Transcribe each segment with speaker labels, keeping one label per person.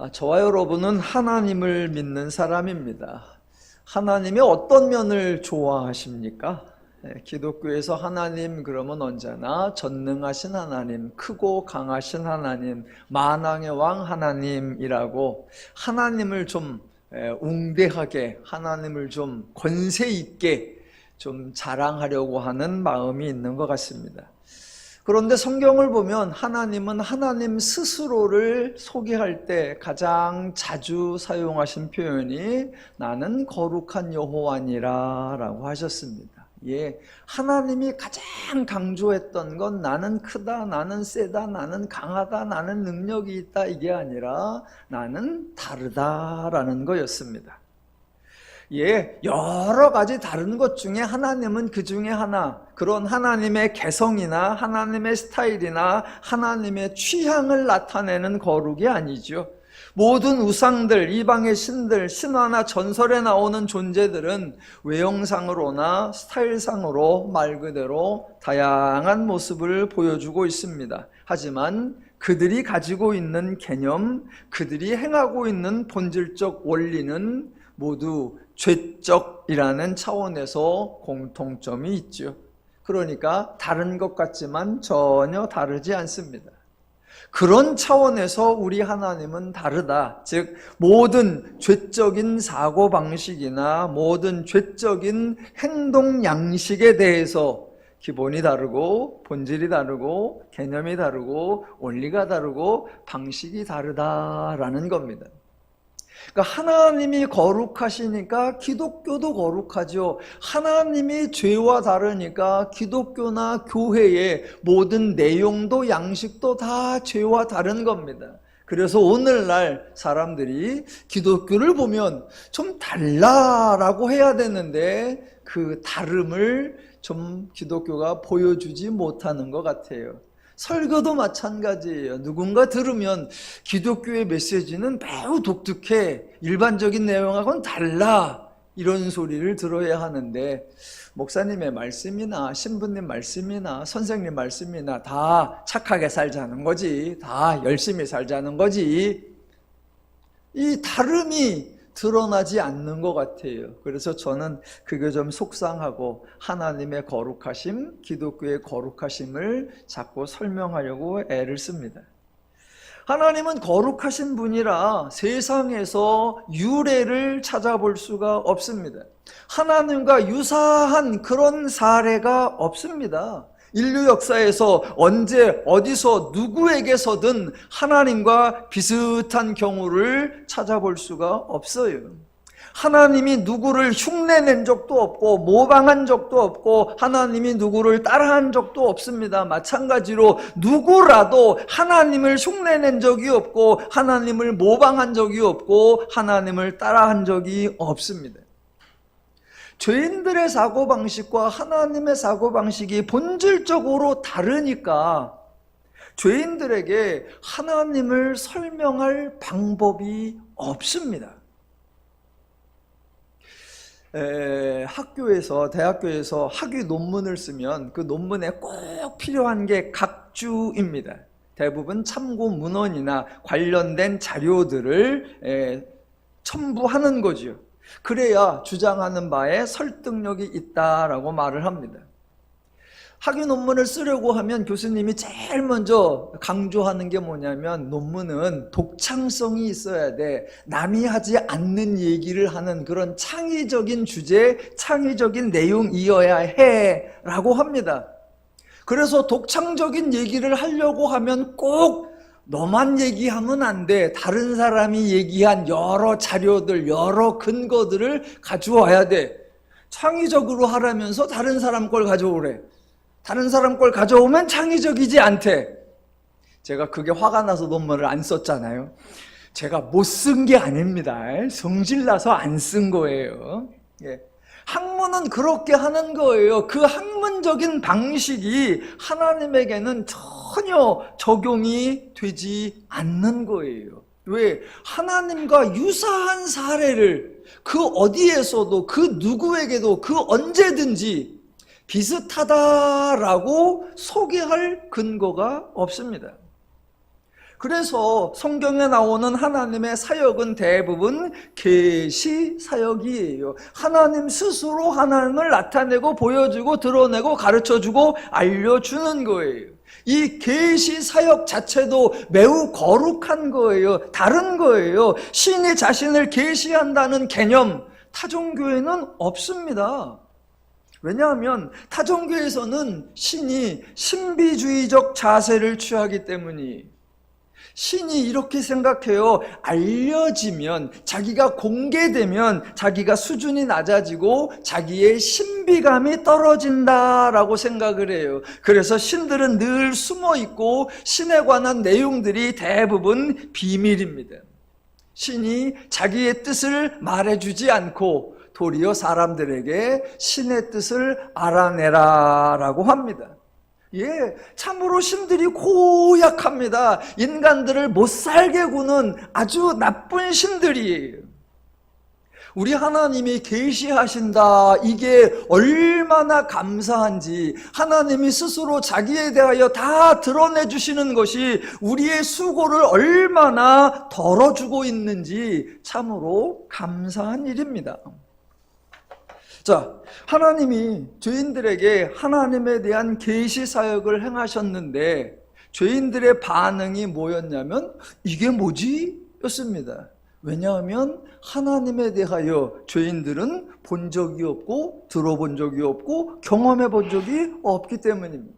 Speaker 1: 저와 여러분은 하나님을 믿는 사람입니다. 하나님의 어떤 면을 좋아하십니까? 기독교에서 하나님 그러면 언제나 전능하신 하나님, 크고 강하신 하나님, 만왕의 왕 하나님이라고 하나님을 좀 웅대하게, 하나님을 좀 권세 있게 좀 자랑하려고 하는 마음이 있는 것 같습니다. 그런데 성경을 보면 하나님은 하나님 스스로를 소개할 때 가장 자주 사용하신 표현이 나는 거룩한 여호와니라 라고 하셨습니다. 하나님이 가장 강조했던 건 나는 크다, 나는 세다, 나는 강하다, 나는 능력이 있다 이게 아니라 나는 다르다라는 거였습니다. 여러 가지 다른 것 중에 하나님은 그 중에 하나, 그런 하나님의 개성이나 하나님의 스타일이나 하나님의 취향을 나타내는 거룩이 아니죠. 모든 우상들, 이방의 신들, 신화나 전설에 나오는 존재들은 외형상으로나 스타일상으로 말 그대로 다양한 모습을 보여주고 있습니다. 하지만 그들이 가지고 있는 개념, 그들이 행하고 있는 본질적 원리는 모두 죄적이라는 차원에서 공통점이 있죠. 그러니까 다른 것 같지만 전혀 다르지 않습니다. 그런 차원에서 우리 하나님은 다르다. 즉 모든 죄적인 사고방식이나 모든 죄적인 행동 양식에 대해서 기본이 다르고 본질이 다르고 개념이 다르고 원리가 다르고 방식이 다르다라는 겁니다. 그러니까 하나님이 거룩하시니까 기독교도 거룩하죠. 하나님이 죄와 다르니까 기독교나 교회의 모든 내용도 양식도 다 죄와 다른 겁니다. 그래서 오늘날 사람들이 기독교를 보면 좀 달라라고 해야 되는데 그 다름을 좀 기독교가 보여주지 못하는 것 같아요. 설교도 마찬가지예요. 누군가 들으면 기독교의 메시지는 매우 독특해, 일반적인 내용하고는 달라, 이런 소리를 들어야 하는데 목사님의 말씀이나 신부님 말씀이나 선생님 말씀이나 다 착하게 살자는 거지, 다 열심히 살자는 거지, 이 다름이 드러나지 않는 것 같아요. 그래서 저는 그게 좀 속상하고 하나님의 거룩하심, 기독교의 거룩하심을 자꾸 설명하려고 애를 씁니다. 하나님은 거룩하신 분이라 세상에서 유례를 찾아볼 수가 없습니다. 하나님과 유사한 그런 사례가 없습니다. 인류 역사에서 언제 어디서 누구에게서든 하나님과 비슷한 경우를 찾아볼 수가 없어요. 하나님이 누구를 흉내낸 적도 없고 모방한 적도 없고 하나님이 누구를 따라한 적도 없습니다. 마찬가지로 누구라도 하나님을 흉내낸 적이 없고 하나님을 모방한 적이 없고 하나님을 따라한 적이 없습니다. 죄인들의 사고방식과 하나님의 사고방식이 본질적으로 다르니까 죄인들에게 하나님을 설명할 방법이 없습니다. 학교에서, 대학교에서 학위 논문을 쓰면 그 논문에 꼭 필요한 게 각주입니다. 대부분 참고 문헌이나 관련된 자료들을 첨부하는 거죠. 그래야 주장하는 바에 설득력이 있다라고 말을 합니다. 학위 논문을 쓰려고 하면 교수님이 제일 먼저 강조하는 게 뭐냐면 논문은 독창성이 있어야 돼. 남이 하지 않는 얘기를 하는 그런 창의적인 주제, 창의적인 내용이어야 해 라고 합니다. 그래서 독창적인 얘기를 하려고 하면 꼭 너만 얘기하면 안 돼. 다른 사람이 얘기한 여러 자료들, 여러 근거들을 가져와야 돼. 창의적으로 하라면서 다른 사람 걸 가져오래. 다른 사람 걸 가져오면 창의적이지 않대. 제가 그게 화가 나서 논문을 안 썼잖아요. 제가 못 쓴 게 아닙니다. 성질나서 안 쓴 거예요. 학문은 그렇게 하는 거예요. 그 학문적인 방식이 하나님에게는 전혀 적용이 되지 않는 거예요. 왜? 하나님과 유사한 사례를 그 어디에서도 그 누구에게도 그 언제든지 비슷하다라고 소개할 근거가 없습니다. 그래서 성경에 나오는 하나님의 사역은 대부분 계시 사역이에요. 하나님 스스로 하나님을 나타내고 보여주고 드러내고 가르쳐주고 알려주는 거예요. 이 계시 사역 자체도 매우 거룩한 거예요. 다른 거예요. 신이 자신을 계시한다는 개념 타종교에는 없습니다. 왜냐하면 타종교에서는 신이 신비주의적 자세를 취하기 때문이에요. 신이 이렇게 생각해요. 알려지면, 자기가 공개되면 자기가 수준이 낮아지고 자기의 신비감이 떨어진다라고 생각을 해요. 그래서 신들은 늘 숨어 있고 신에 관한 내용들이 대부분 비밀입니다. 신이 자기의 뜻을 말해주지 않고 도리어 사람들에게 신의 뜻을 알아내라라고 합니다. 예, 참으로 신들이 고약합니다. 인간들을 못살게 구는 아주 나쁜 신들이에요. 우리 하나님이 계시하신다, 이게 얼마나 감사한지, 하나님이 스스로 자기에 대하여 다 드러내주시는 것이 우리의 수고를 얼마나 덜어주고 있는지 참으로 감사한 일입니다. 자, 하나님이 죄인들에게 하나님에 대한 계시 사역을 행하셨는데 죄인들의 반응이 뭐였냐면 이게 뭐지? 였습니다. 왜냐하면 하나님에 대하여 죄인들은 본 적이 없고 들어본 적이 없고 경험해 본 적이 없기 때문입니다.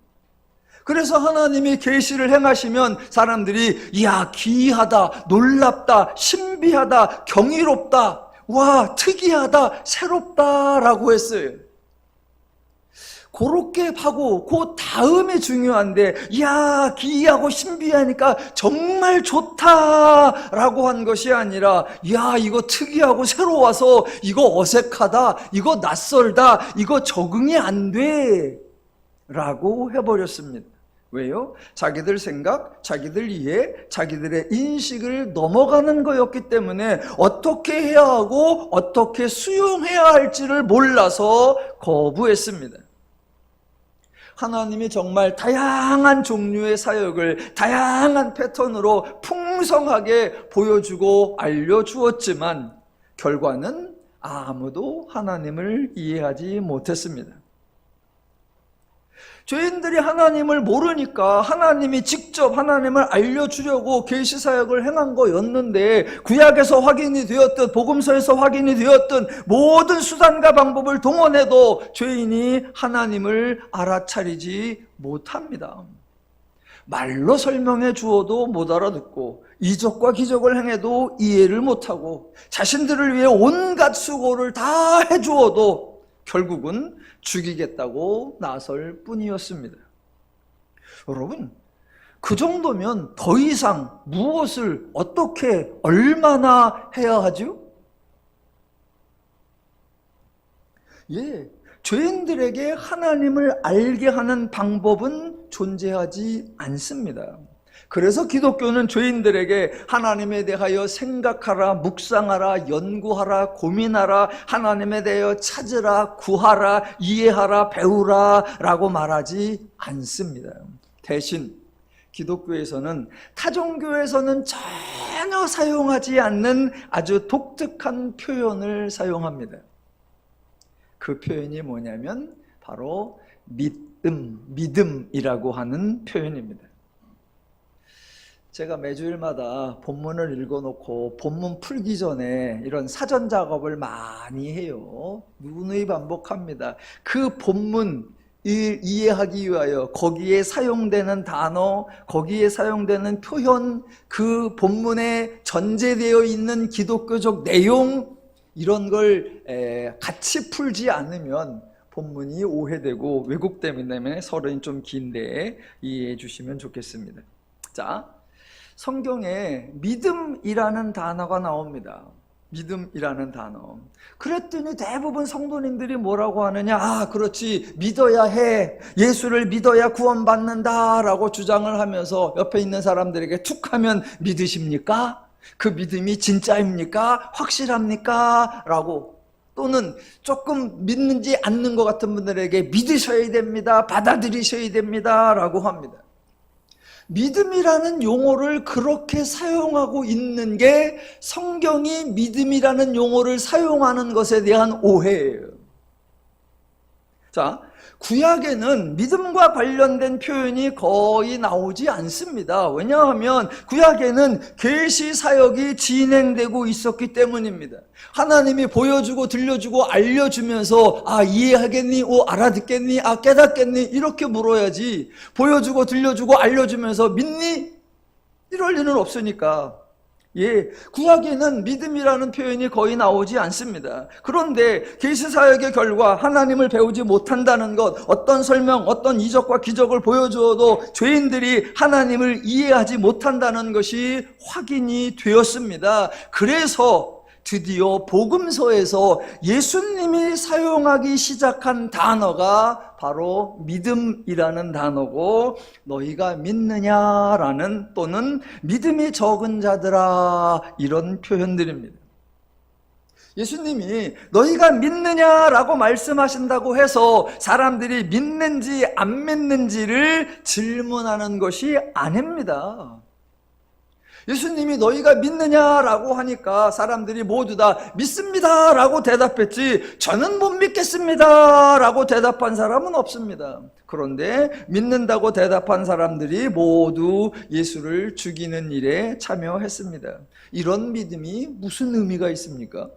Speaker 1: 그래서 하나님이 계시를 행하시면 사람들이 이야, 기이하다, 놀랍다, 신비하다, 경이롭다, 와, 특이하다, 새롭다라고 했어요. 그렇게 하고 그 다음에 중요한데, 이야, 기이하고 신비하니까 정말 좋다라고 한 것이 아니라, 이야, 이거 특이하고 새로워서 이거 어색하다, 이거 낯설다, 이거 적응이 안 돼 라고 해버렸습니다. 왜요? 자기들 생각, 자기들 이해, 자기들의 인식을 넘어가는 거였기 때문에 어떻게 해야 하고 어떻게 수용해야 할지를 몰라서 거부했습니다. 하나님이 정말 다양한 종류의 사역을 다양한 패턴으로 풍성하게 보여주고 알려주었지만 결과는 아무도 하나님을 이해하지 못했습니다. 죄인들이 하나님을 모르니까 하나님이 직접 하나님을 알려주려고 계시 사역을 행한 거였는데 구약에서 확인이 되었든 복음서에서 확인이 되었든 모든 수단과 방법을 동원해도 죄인이 하나님을 알아차리지 못합니다. 말로 설명해 주어도 못 알아듣고 이적과 기적을 행해도 이해를 못하고 자신들을 위해 온갖 수고를 다 해주어도 결국은 죽이겠다고 나설 뿐이었습니다. 여러분, 그 정도면 더 이상 무엇을 어떻게 얼마나 해야 하죠? 예, 죄인들에게 하나님을 알게 하는 방법은 존재하지 않습니다. 그래서 기독교는 죄인들에게 하나님에 대하여 생각하라, 묵상하라, 연구하라, 고민하라, 하나님에 대하여 찾으라, 구하라, 이해하라, 배우라 라고 말하지 않습니다. 대신 기독교에서는 타종교에서는 전혀 사용하지 않는 아주 독특한 표현을 사용합니다. 그 표현이 뭐냐면 바로 믿음이라고 하는 표현입니다. 제가 매주일마다 본문을 읽어놓고 본문 풀기 전에 이런 사전 작업을 많이 해요. 누누이 반복합니다. 그 본문 이해하기 위하여 거기에 사용되는 단어, 거기에 사용되는 표현, 그 본문에 전제되어 있는 기독교적 내용, 이런 걸 같이 풀지 않으면 본문이 오해되고 왜곡되기 때문에 서론이 좀 긴데 이해해 주시면 좋겠습니다. 자, 성경에 믿음이라는 단어가 나옵니다. 믿음이라는 단어. 그랬더니 대부분 성도님들이 뭐라고 하느냐? 아, 그렇지, 믿어야 해, 예수를 믿어야 구원받는다 라고 주장을 하면서 옆에 있는 사람들에게 툭 하면 믿으십니까? 그 믿음이 진짜입니까? 확실합니까? 라고, 또는 조금 믿는지 않는 것 같은 분들에게 믿으셔야 됩니다, 받아들이셔야 됩니다 라고 합니다. 믿음이라는 용어를 그렇게 사용하고 있는 게 성경이 믿음이라는 용어를 사용하는 것에 대한 오해예요. 자, 구약에는 믿음과 관련된 표현이 거의 나오지 않습니다. 왜냐하면 구약에는 계시 사역이 진행되고 있었기 때문입니다. 하나님이 보여주고 들려주고 알려주면서 이해하겠니? 알아듣겠니? 깨닫겠니? 이렇게 물어야지, 보여주고 들려주고 알려주면서 믿니? 이럴 리는 없으니까. 구약에는 믿음이라는 표현이 거의 나오지 않습니다. 그런데 계시 사역의 결과 하나님을 배우지 못한다는 것, 어떤 설명, 어떤 이적과 기적을 보여주어도 죄인들이 하나님을 이해하지 못한다는 것이 확인이 되었습니다. 그래서 드디어 복음서에서 예수님이 사용하기 시작한 단어가 바로 믿음이라는 단어고, 너희가 믿느냐라는, 또는 믿음이 적은 자들아, 이런 표현들입니다. 예수님이 너희가 믿느냐라고 말씀하신다고 해서 사람들이 믿는지 안 믿는지를 질문하는 것이 아닙니다. 예수님이 너희가 믿느냐라고 하니까 사람들이 모두 다 믿습니다라고 대답했지, 저는 못 믿겠습니다라고 대답한 사람은 없습니다. 그런데 믿는다고 대답한 사람들이 모두 예수를 죽이는 일에 참여했습니다. 이런 믿음이 무슨 의미가 있습니까?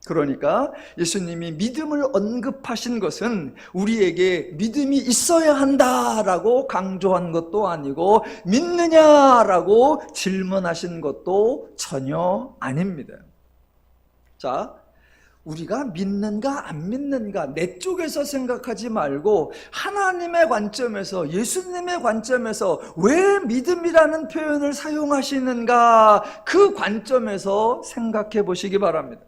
Speaker 1: 그러니까 예수님이 믿음을 언급하신 것은 우리에게 믿음이 있어야 한다라고 강조한 것도 아니고, 믿느냐라고 질문하신 것도 전혀 아닙니다. 자, 우리가 믿는가 안 믿는가 내 쪽에서 생각하지 말고 하나님의 관점에서, 예수님의 관점에서 왜 믿음이라는 표현을 사용하시는가, 그 관점에서 생각해 보시기 바랍니다.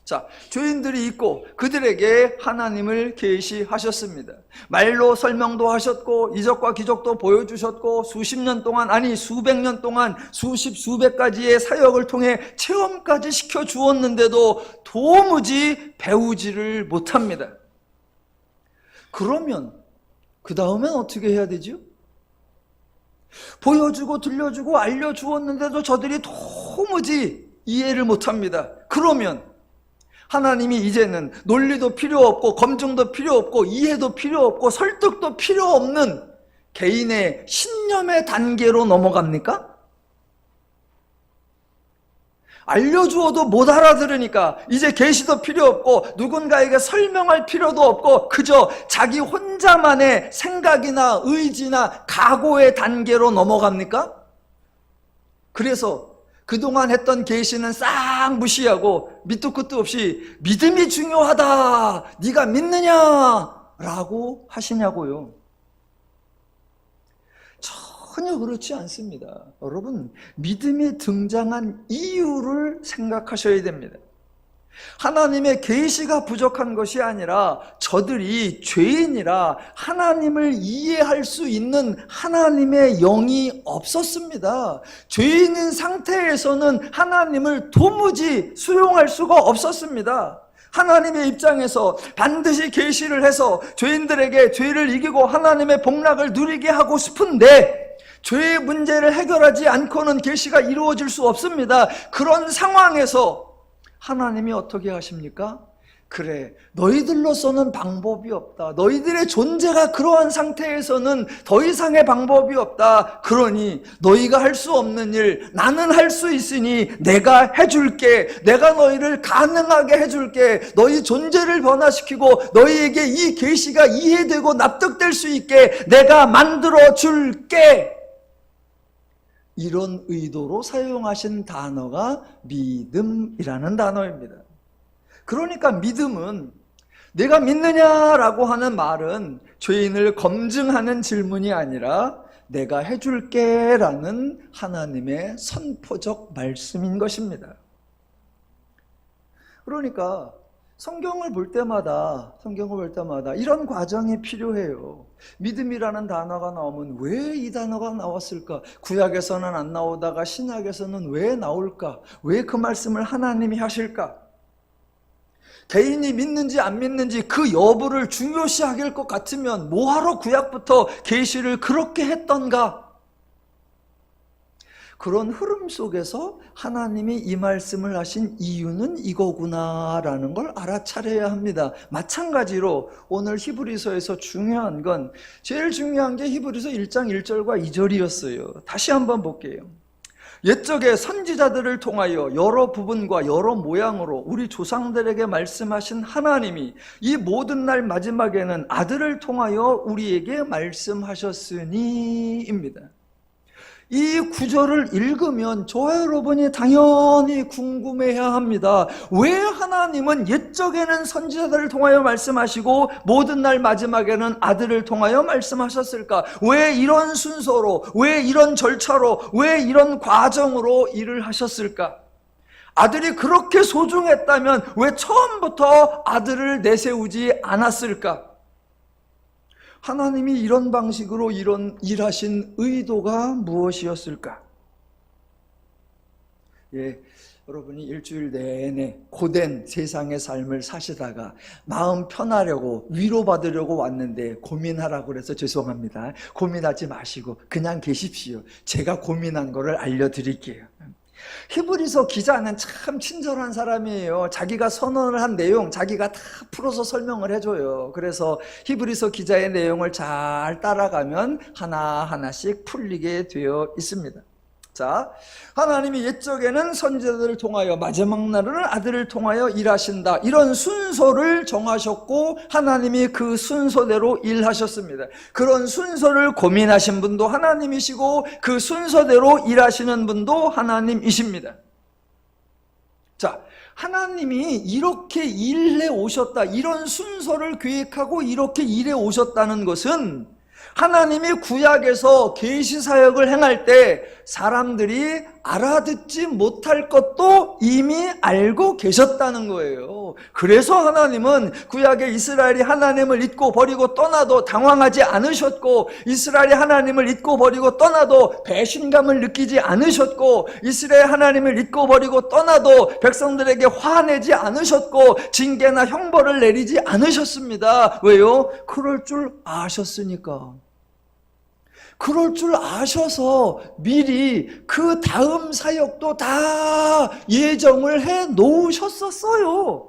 Speaker 1: 자, 죄인들이 있고 그들에게 하나님을 계시하셨습니다. 말로 설명도 하셨고 이적과 기적도 보여주셨고 수십 년 동안, 수백 년 동안 수십 수백 가지의 사역을 통해 체험까지 시켜주었는데도 도무지 배우지를 못합니다. 그러면 그 다음엔 어떻게 해야 되죠? 보여주고 들려주고 알려주었는데도 저들이 도무지 이해를 못합니다. 그러면 하나님이 이제는 논리도 필요 없고 검증도 필요 없고 이해도 필요 없고 설득도 필요 없는 개인의 신념의 단계로 넘어갑니까? 알려주어도 못 알아들으니까 이제 계시도 필요 없고 누군가에게 설명할 필요도 없고 그저 자기 혼자만의 생각이나 의지나 각오의 단계로 넘어갑니까? 그래서 그동안 했던 계시는 싹 무시하고 밑도 끝도 없이 믿음이 중요하다, 네가 믿느냐라고 하시냐고요. 전혀 그렇지 않습니다. 여러분, 믿음이 등장한 이유를 생각하셔야 됩니다. 하나님의 계시가 부족한 것이 아니라 저들이 죄인이라 하나님을 이해할 수 있는 하나님의 영이 없었습니다. 죄인인 상태에서는 하나님을 도무지 수용할 수가 없었습니다. 하나님의 입장에서 반드시 계시를 해서 죄인들에게 죄를 이기고 하나님의 복락을 누리게 하고 싶은데 죄의 문제를 해결하지 않고는 계시가 이루어질 수 없습니다. 그런 상황에서 하나님이 어떻게 하십니까? 그래, 너희들로서는 방법이 없다. 너희들의 존재가 그러한 상태에서는 더 이상의 방법이 없다. 그러니 너희가 할 수 없는 일 나는 할 수 있으니 내가 해줄게. 내가 너희를 가능하게 해줄게. 너희 존재를 변화시키고 너희에게 이 계시가 이해되고 납득될 수 있게 내가 만들어 줄게. 이런 의도로 사용하신 단어가 믿음이라는 단어입니다. 그러니까 믿음은, 내가 믿느냐라고 하는 말은 죄인을 검증하는 질문이 아니라 내가 해줄게 라는 하나님의 선포적 말씀인 것입니다. 그러니까 성경을 볼 때마다 이런 과정이 필요해요. 믿음이라는 단어가 나오면 왜 이 단어가 나왔을까? 구약에서는 안 나오다가 신약에서는 왜 나올까? 왜 그 말씀을 하나님이 하실까? 개인이 믿는지 안 믿는지 그 여부를 중요시 여길 것 같으면 뭐하러 구약부터 계시를 그렇게 했던가? 그런 흐름 속에서 하나님이 이 말씀을 하신 이유는 이거구나라는 걸 알아차려야 합니다. 마찬가지로 오늘 히브리서에서 중요한 건, 제일 중요한 게 히브리서 1장 1절과 2절이었어요. 다시 한번 볼게요. 옛적에 선지자들을 통하여 여러 부분과 여러 모양으로 우리 조상들에게 말씀하신 하나님이 이 모든 날 마지막에는 아들을 통하여 우리에게 말씀하셨으니입니다. 이 구절을 읽으면 저와 여러분이 당연히 궁금해야 합니다. 왜 하나님은 옛적에는 선지자들을 통하여 말씀하시고 모든 날 마지막에는 아들을 통하여 말씀하셨을까? 왜 이런 순서로, 왜 이런 절차로, 왜 이런 과정으로 일을 하셨을까? 아들이 그렇게 소중했다면 왜 처음부터 아들을 내세우지 않았을까? 하나님이 이런 방식으로 일하신 의도가 무엇이었을까? 여러분이 일주일 내내 고된 세상의 삶을 사시다가 마음 편하려고 위로받으려고 왔는데 고민하라고 그래서 죄송합니다. 고민하지 마시고 그냥 계십시오. 제가 고민한 거를 알려드릴게요. 히브리서 기자는 참 친절한 사람이에요. 자기가 선언을 한 내용 자기가 다 풀어서 설명을 해줘요. 그래서 히브리서 기자의 내용을 잘 따라가면 하나하나씩 풀리게 되어 있습니다. 자, 하나님이 옛적에는 선지자들을 통하여 마지막 날에는 아들을 통하여 일하신다, 이런 순서를 정하셨고 하나님이 그 순서대로 일하셨습니다. 그런 순서를 고민하신 분도 하나님이시고 그 순서대로 일하시는 분도 하나님이십니다. 자, 하나님이 이렇게 일해 오셨다, 이런 순서를 계획하고 이렇게 일해 오셨다는 것은 하나님이 구약에서 계시 사역을 행할 때 사람들이 알아듣지 못할 것도 이미 알고 계셨다는 거예요. 그래서 하나님은 구약의 이스라엘이 하나님을 잊고 버리고 떠나도 당황하지 않으셨고, 이스라엘이 하나님을 잊고 버리고 떠나도 배신감을 느끼지 않으셨고, 이스라엘 하나님을 잊고 버리고 떠나도 백성들에게 화내지 않으셨고 징계나 형벌을 내리지 않으셨습니다. 왜요? 그럴 줄 아셨으니까. 그럴 줄 아셔서 미리 그 다음 사역도 다 예정을 해 놓으셨었어요.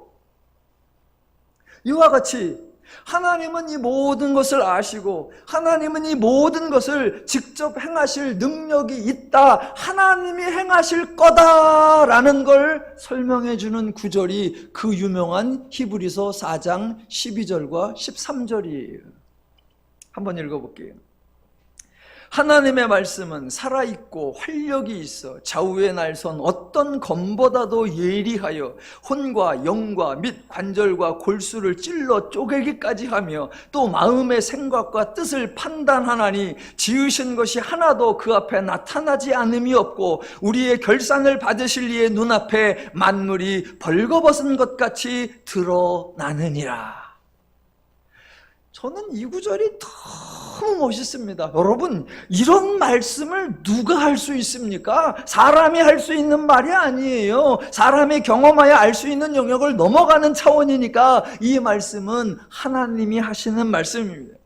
Speaker 1: 이와 같이 하나님은 이 모든 것을 아시고 하나님은 이 모든 것을 직접 행하실 능력이 있다, 하나님이 행하실 거다라는 걸 설명해 주는 구절이 그 유명한 히브리서 4장 12절과 13절이에요. 한번 읽어볼게요. 하나님의 말씀은 살아있고 활력이 있어 좌우의 날선 어떤 검보다도 예리하여 혼과 영과 및 관절과 골수를 찔러 쪼개기까지 하며 또 마음의 생각과 뜻을 판단하나니 지으신 것이 하나도 그 앞에 나타나지 않음이 없고 우리의 결산을 받으실 이의 눈앞에 만물이 벌거벗은 것 같이 드러나느니라. 저는 이 구절이 너무 멋있습니다. 여러분, 이런 말씀을 누가 할 수 있습니까? 사람이 할 수 있는 말이 아니에요. 사람이 경험하여 알 수 있는 영역을 넘어가는 차원이니까 이 말씀은 하나님이 하시는 말씀입니다.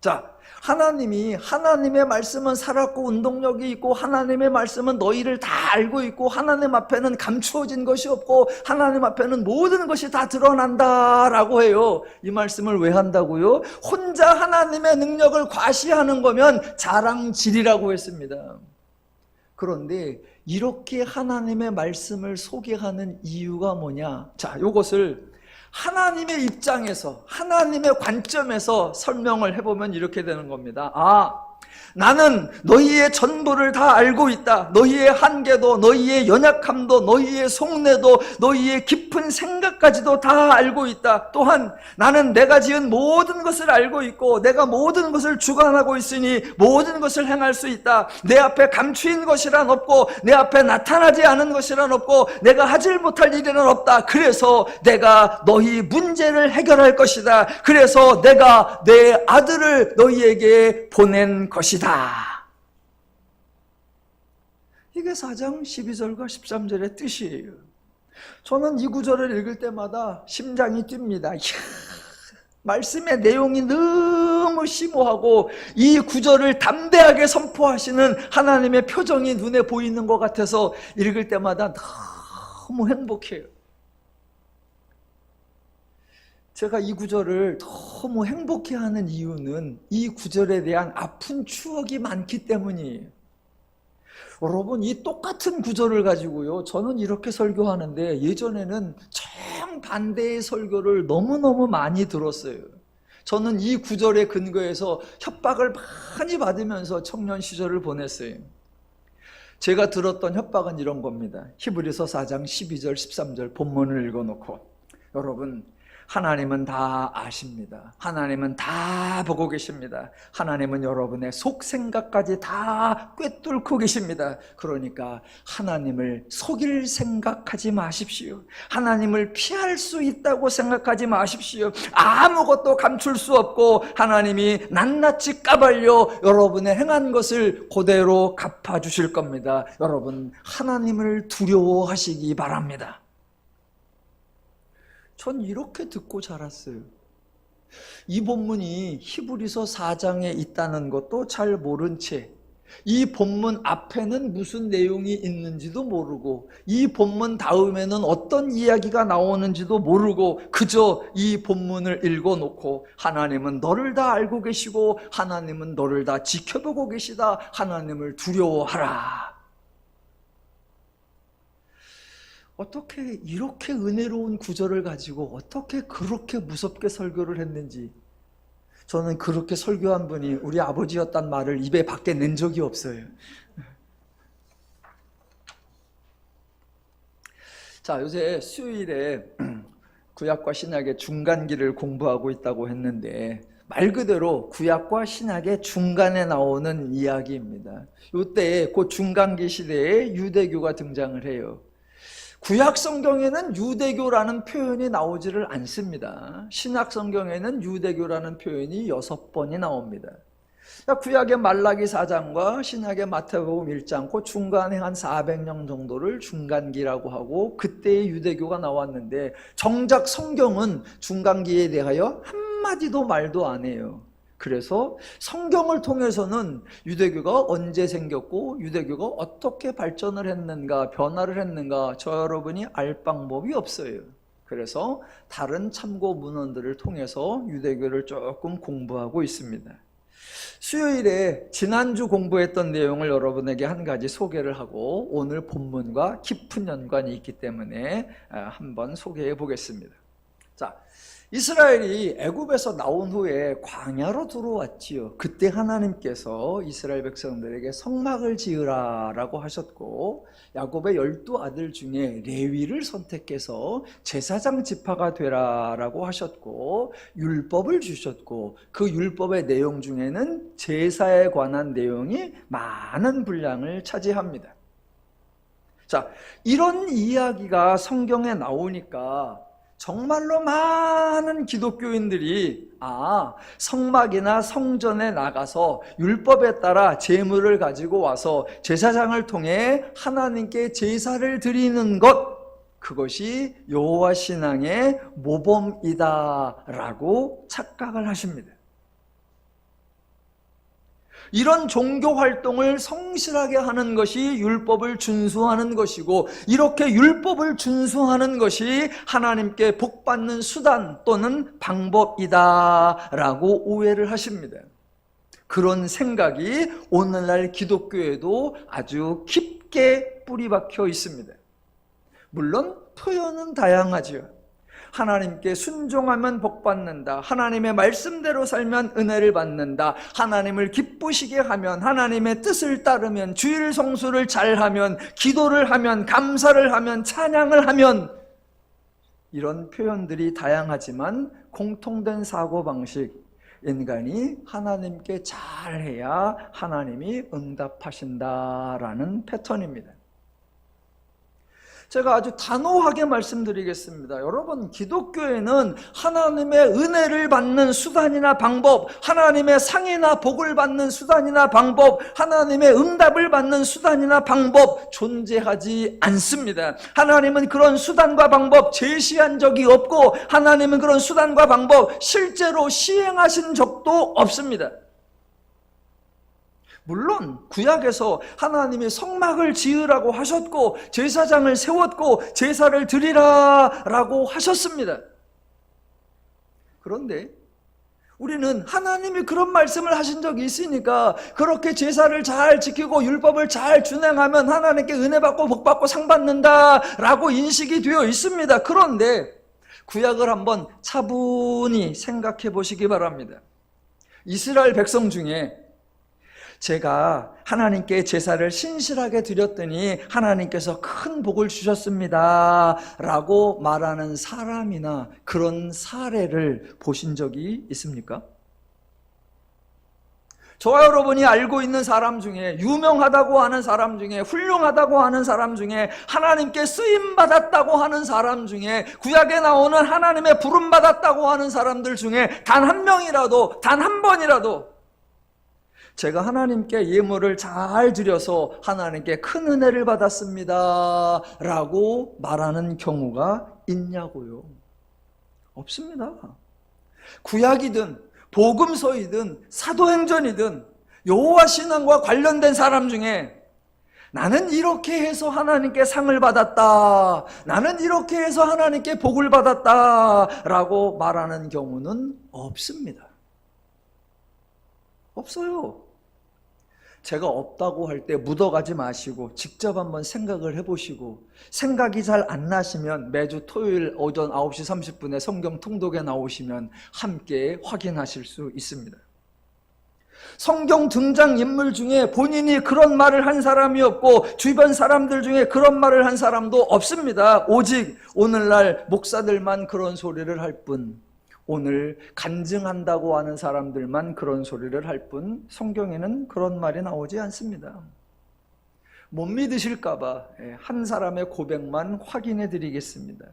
Speaker 1: 자, 하나님의 말씀은 살았고 운동력이 있고 하나님의 말씀은 너희를 다 알고 있고 하나님 앞에는 감추어진 것이 없고 하나님 앞에는 모든 것이 다 드러난다라고 해요. 이 말씀을 왜 한다고요? 혼자 하나님의 능력을 과시하는 거면 자랑질이라고 했습니다. 그런데 이렇게 하나님의 말씀을 소개하는 이유가 뭐냐? 자, 이것을 하나님의 입장에서, 하나님의 관점에서 설명을 해보면 이렇게 되는 겁니다. 나는 너희의 전부를 다 알고 있다. 너희의 한계도, 너희의 연약함도, 너희의 속내도, 너희의 깊은 생각까지도 다 알고 있다. 또한 나는 내가 지은 모든 것을 알고 있고 내가 모든 것을 주관하고 있으니 모든 것을 행할 수 있다. 내 앞에 감추인 것이란 없고 내 앞에 나타나지 않은 것이란 없고 내가 하지 못할 일은 없다. 그래서 내가 너희 문제를 해결할 것이다. 그래서 내가 내 아들을 너희에게 보낸 것이다. 이게 4장 12절과 13절의 뜻이에요. 저는 이 구절을 읽을 때마다 심장이 뜁니다. 말씀의 내용이 너무 심오하고 이 구절을 담대하게 선포하시는 하나님의 표정이 눈에 보이는 것 같아서 읽을 때마다 너무 행복해요. 제가 이 구절을 너무 행복해하는 이유는 이 구절에 대한 아픈 추억이 많기 때문이에요. 여러분, 이 똑같은 구절을 가지고요, 저는 이렇게 설교하는데 예전에는 정반대의 설교를 너무너무 많이 들었어요. 저는 이 구절에 근거해서 협박을 많이 받으면서 청년 시절을 보냈어요. 제가 들었던 협박은 이런 겁니다. 히브리서 4장 12절 13절 본문을 읽어놓고, 여러분, 하나님은 다 아십니다. 하나님은 다 보고 계십니다. 하나님은 여러분의 속 생각까지 다 꿰뚫고 계십니다. 그러니까 하나님을 속일 생각하지 마십시오. 하나님을 피할 수 있다고 생각하지 마십시오. 아무것도 감출 수 없고 하나님이 낱낱이 까발려 여러분의 행한 것을 그대로 갚아주실 겁니다. 여러분, 하나님을 두려워하시기 바랍니다. 전 이렇게 듣고 자랐어요. 이 본문이 히브리서 4장에 있다는 것도 잘 모른 채, 이 본문 앞에는 무슨 내용이 있는지도 모르고, 이 본문 다음에는 어떤 이야기가 나오는지도 모르고 그저 이 본문을 읽어놓고, 하나님은 너를 다 알고 계시고 하나님은 너를 다 지켜보고 계시다, 하나님을 두려워하라. 어떻게 이렇게 은혜로운 구절을 가지고 어떻게 그렇게 무섭게 설교를 했는지, 저는 그렇게 설교한 분이 우리 아버지였단 말을 입에 밖에 낸 적이 없어요. 자, 요새 수요일에 구약과 신약의 중간기를 공부하고 있다고 했는데, 말 그대로 구약과 신약의 중간에 나오는 이야기입니다. 이때 그 중간기 시대에 유대교가 등장을 해요. 구약 성경에는 유대교라는 표현이 나오지를 않습니다. 신약 성경에는 유대교라는 표현이 6번이 나옵니다. 구약의 말라기 4장과 신약의 마태복음 1장, 그 중간에 한 400년 정도를 중간기라고 하고 그때의 유대교가 나왔는데, 정작 성경은 중간기에 대하여 한마디도 말도 안 해요. 그래서 성경을 통해서는 유대교가 언제 생겼고 유대교가 어떻게 발전을 했는가, 변화를 했는가, 저 여러분이 알 방법이 없어요. 그래서 다른 참고 문헌들을 통해서 유대교를 조금 공부하고 있습니다. 수요일에 지난주 공부했던 내용을 여러분에게 한 가지 소개를 하고 오늘 본문과 깊은 연관이 있기 때문에 한번 소개해 보겠습니다. 자, 이스라엘이 애굽에서 나온 후에 광야로 들어왔지요. 그때 하나님께서 이스라엘 백성들에게 성막을 지으라라고 하셨고, 야곱의 12아들 중에 레위를 선택해서 제사장 지파가 되라라고 하셨고, 율법을 주셨고, 그 율법의 내용 중에는 제사에 관한 내용이 많은 분량을 차지합니다. 자, 이런 이야기가 성경에 나오니까 정말로 많은 기독교인들이 성막이나 성전에 나가서 율법에 따라 제물을 가지고 와서 제사장을 통해 하나님께 제사를 드리는 것, 그것이 여호와 신앙의 모범이다라고 착각을 하십니다. 이런 종교 활동을 성실하게 하는 것이 율법을 준수하는 것이고, 이렇게 율법을 준수하는 것이 하나님께 복받는 수단 또는 방법이다라고 오해를 하십니다. 그런 생각이 오늘날 기독교에도 아주 깊게 뿌리박혀 있습니다. 물론 표현은 다양하지요. 하나님께 순종하면 복받는다, 하나님의 말씀대로 살면 은혜를 받는다, 하나님을 기쁘시게 하면, 하나님의 뜻을 따르면, 주일 성수를 잘하면, 기도를 하면, 감사를 하면, 찬양을 하면, 이런 표현들이 다양하지만 공통된 사고방식, 인간이 하나님께 잘해야 하나님이 응답하신다라는 패턴입니다. 제가 아주 단호하게 말씀드리겠습니다. 여러분, 기독교에는 하나님의 은혜를 받는 수단이나 방법, 하나님의 상이나 복을 받는 수단이나 방법, 하나님의 응답을 받는 수단이나 방법 존재하지 않습니다. 하나님은 그런 수단과 방법 제시한 적이 없고, 하나님은 그런 수단과 방법 실제로 시행하신 적도 없습니다. 물론 구약에서 하나님이 성막을 지으라고 하셨고 제사장을 세웠고 제사를 드리라 라고 하셨습니다. 그런데 우리는 하나님이 그런 말씀을 하신 적이 있으니까 그렇게 제사를 잘 지키고 율법을 잘 준행하면 하나님께 은혜 받고 복 받고 상 받는다 라고 인식이 되어 있습니다. 그런데 구약을 한번 차분히 생각해 보시기 바랍니다. 이스라엘 백성 중에 제가 하나님께 제사를 신실하게 드렸더니 하나님께서 큰 복을 주셨습니다 라고 말하는 사람이나 그런 사례를 보신 적이 있습니까? 저와 여러분이 알고 있는 사람 중에, 유명하다고 하는 사람 중에, 훌륭하다고 하는 사람 중에, 하나님께 쓰임받았다고 하는 사람 중에, 구약에 나오는 하나님의 부름받았다고 하는 사람들 중에 단 한 명이라도, 단 한 번이라도 제가 하나님께 예물을 잘 드려서 하나님께 큰 은혜를 받았습니다 라고 말하는 경우가 있냐고요? 없습니다. 구약이든 복음서이든 사도행전이든 여호와 신앙과 관련된 사람 중에 나는 이렇게 해서 하나님께 상을 받았다, 나는 이렇게 해서 하나님께 복을 받았다 라고 말하는 경우는 없습니다. 없어요. 제가 없다고 할 때 묻어가지 마시고 직접 한번 생각을 해보시고, 생각이 잘 안 나시면 매주 토요일 오전 9시 30분에 성경 통독에 나오시면 함께 확인하실 수 있습니다. 성경 등장인물 중에 본인이 그런 말을 한 사람이 없고 주변 사람들 중에 그런 말을 한 사람도 없습니다. 오직 오늘날 목사들만 그런 소리를 할 뿐, 오늘 간증한다고 하는 사람들만 그런 소리를 할 뿐 성경에는 그런 말이 나오지 않습니다. 못 믿으실까봐 한 사람의 고백만 확인해 드리겠습니다.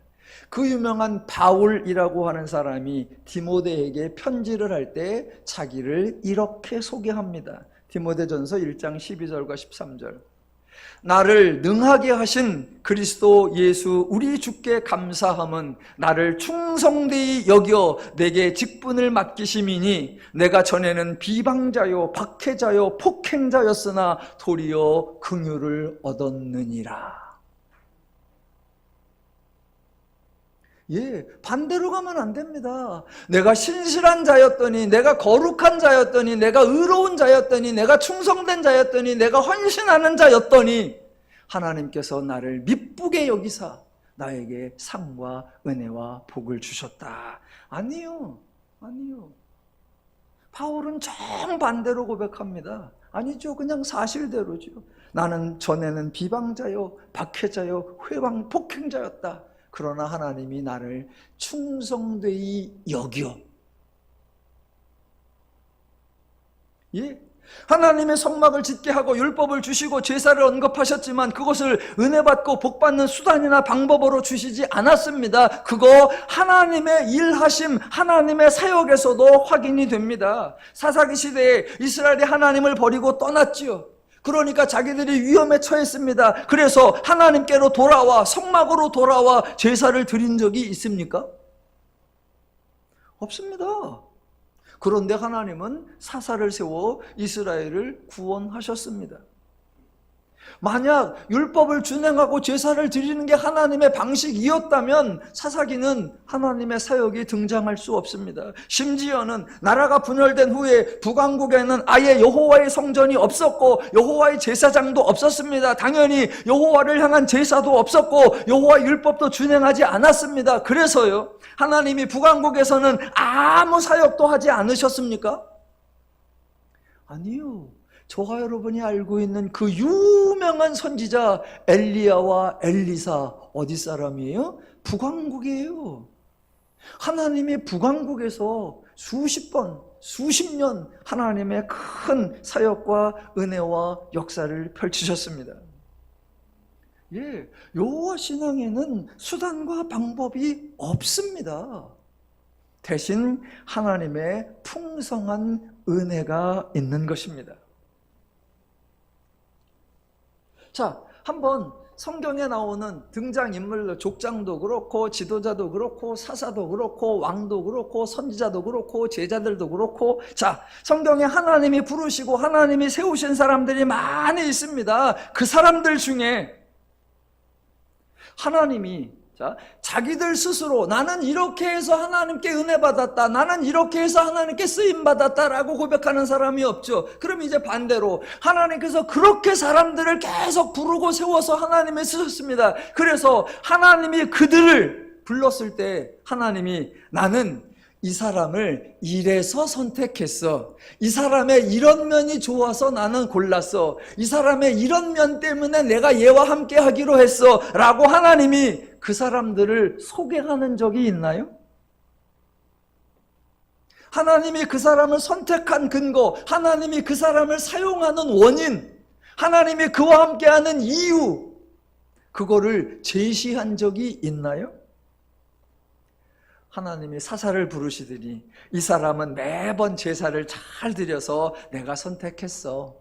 Speaker 1: 그 유명한 바울이라고 하는 사람이 디모데에게 편지를 할 때 자기를 이렇게 소개합니다. 디모데전서 1장 12절과 13절. 나를 능하게 하신 그리스도 예수 우리 주께 감사함은 나를 충성되이 여겨 내게 직분을 맡기심이니 내가 전에는 비방자요 박해자요 폭행자였으나 도리어 긍휼을 얻었느니라. 반대로 가면 안 됩니다. 내가 신실한 자였더니, 내가 거룩한 자였더니, 내가 의로운 자였더니, 내가 충성된 자였더니, 내가 헌신하는 자였더니 하나님께서 나를 미쁘게 여기사 나에게 상과 은혜와 복을 주셨다. 아니요. 바울은 정반대로 고백합니다. 아니죠. 그냥 사실대로죠. 나는 전에는 비방자요 박해자요 회방 폭행자였다. 그러나 하나님이 나를 충성되이 여겨. 하나님의 성막을 짓게 하고 율법을 주시고 제사를 언급하셨지만 그것을 은혜 받고 복 받는 수단이나 방법으로 주시지 않았습니다. 그거 하나님의 일하심, 하나님의 사역에서도 확인이 됩니다. 사사기 시대에 이스라엘이 하나님을 버리고 떠났지요. 그러니까 자기들이 위험에 처했습니다. 그래서 하나님께로 돌아와 성막으로 돌아와 제사를 드린 적이 있습니까? 없습니다. 그런데 하나님은 사사를 세워 이스라엘을 구원하셨습니다. 만약 율법을 준행하고 제사를 드리는 게 하나님의 방식이었다면 사사기는 하나님의 사역이 등장할 수 없습니다. 심지어는 나라가 분열된 후에 북왕국에는 아예 여호와의 성전이 없었고 여호와의 제사장도 없었습니다. 당연히 여호와를 향한 제사도 없었고 여호와의 율법도 준행하지 않았습니다. 그래서요, 하나님이 북왕국에서는 아무 사역도 하지 않으셨습니까? 아니요. 저와 여러분이 알고 있는 그 유명한 선지자 엘리야와 엘리사 어디 사람이에요? 북왕국이에요. 하나님이 북왕국에서 수십 번, 수십 년 하나님의 큰 사역과 은혜와 역사를 펼치셨습니다. 예, 여호와 신앙에는 수단과 방법이 없습니다. 대신 하나님의 풍성한 은혜가 있는 것입니다. 자, 한번 성경에 나오는 등장인물, 족장도 그렇고 지도자도 그렇고 사사도 그렇고 왕도 그렇고 선지자도 그렇고 제자들도 그렇고, 자, 성경에 하나님이 부르시고 하나님이 세우신 사람들이 많이 있습니다. 그 사람들 중에 하나님이 자기들 스스로 나는 이렇게 해서 하나님께 은혜 받았다, 나는 이렇게 해서 하나님께 쓰임 받았다라고 고백하는 사람이 없죠. 그럼 이제 반대로 하나님께서 그렇게 사람들을 계속 부르고 세워서 하나님이 쓰셨습니다. 그래서 하나님이 그들을 불렀을 때 하나님이 나는 이 사람을 이래서 선택했어, 이 사람의 이런 면이 좋아서 나는 골랐어, 이 사람의 이런 면 때문에 내가 얘와 함께 하기로 했어 라고 하나님이 그 사람들을 소개하는 적이 있나요? 하나님이 그 사람을 선택한 근거, 하나님이 그 사람을 사용하는 원인, 하나님이 그와 함께하는 이유, 그거를 제시한 적이 있나요? 하나님이 사사를 부르시더니 이 사람은 매번 제사를 잘 드려서 내가 선택했어.